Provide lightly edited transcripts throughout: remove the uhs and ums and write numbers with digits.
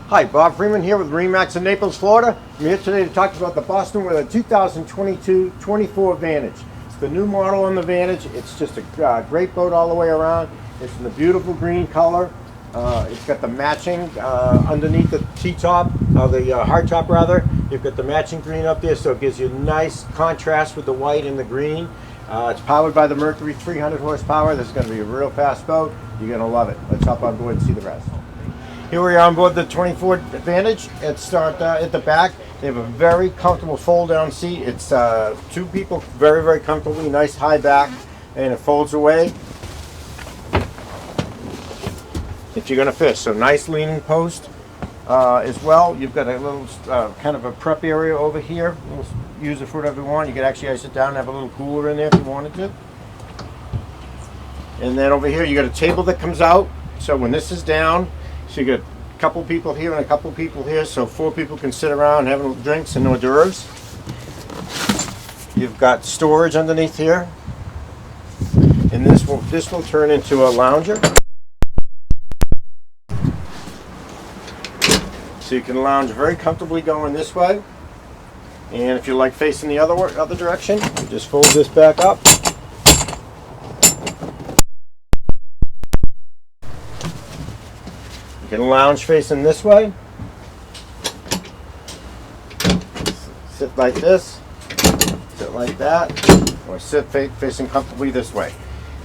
Hi, Bob Freeman here with MarineMax in Naples, Florida. I'm here today to talk about the Boston with a 2022-24 Vantage. It's the new model on the Vantage. It's just a great boat all the way around. It's in the beautiful green color. It's got the matching underneath the T-top, the hardtop rather. You've got the matching green up there, so it gives you nice contrast with the white and the green. It's powered by the Mercury 300 horsepower. This is going to be a real fast boat. You're going to love it. Let's hop on board and see the rest. Here we are on board the 24 Vantage. It's at the back. They have a very comfortable fold-down seat. It's two people very, very comfortably, nice high back, and it folds away if you're going to fish. So nice leaning post as well. You've got a little kind of a prep area over here. Use it for whatever you want. You could actually ice it down and have a little cooler in there if you wanted to. And then over here you got a table that comes out. So when this is down, so you get a couple people here and a couple people here, so 4 people can sit around having drinks and hors d'oeuvres. You've got storage underneath here, and this will turn into a lounger. So you can lounge very comfortably going this way, and if you like facing the other direction, you just fold this back up. You can lounge facing this way, sit like this, sit like that, or sit facing comfortably this way.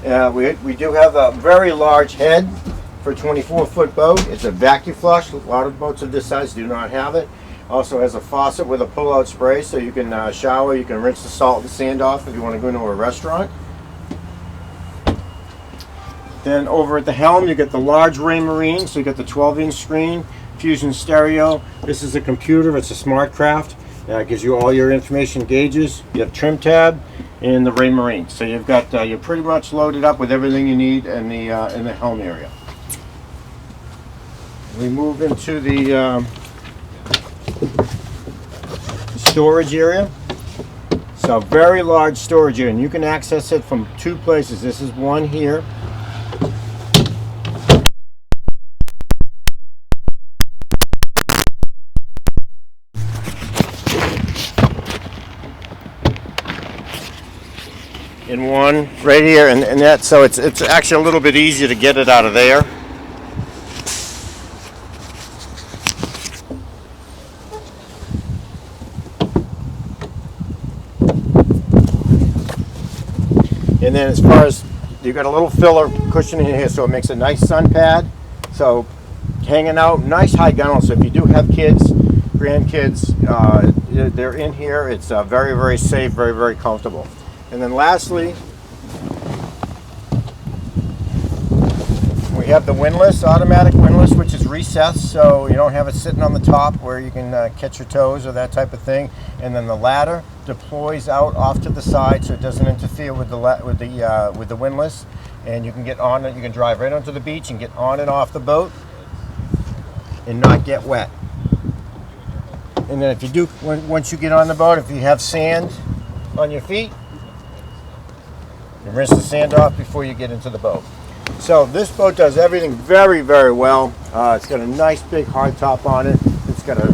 We do have a very large head for a 24-foot boat. It's a vacuum flush. A lot of boats of this size do not have it. Also has a faucet with a pull-out spray, so you can shower, you can rinse the salt and sand off if you want to go into a restaurant. Then over at the helm, you get the large Marine, so you get the 12-inch screen, Fusion stereo. This is a computer, it's a smart craft. It gives you all your information gauges. You have trim tab and the Marine. So you've got you're pretty much loaded up with everything you need in the helm area. We move into the storage area. So very large storage area, and you can access it from 2 places. This is one here. And one right here, and that, so it's actually a little bit easier to get it out of there. And then as far as, you've got a little filler cushion in here, so it makes a nice sun pad. So hanging out, nice high gunnel. So if you do have kids, grandkids, they're in here. It's very, very safe, very, very comfortable. And then lastly, we have the windlass, automatic windlass, which is recessed, so you don't have it sitting on the top where you can catch your toes or that type of thing. And then the ladder deploys out off to the side, so it doesn't interfere with the windlass. And you can get on it. You can drive right onto the beach and get on and off the boat and not get wet. And then if you do, once you get on the boat, if you have sand on your feet, you rinse the sand off before you get into the boat. So this boat does everything very, very well. It's got a nice big hard top on it. It's got a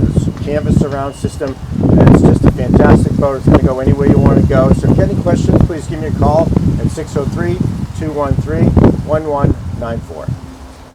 canvas surround system. And it's just a fantastic boat. It's going to go anywhere you want to go. So if you have any questions, please give me a call at 603-213-1194.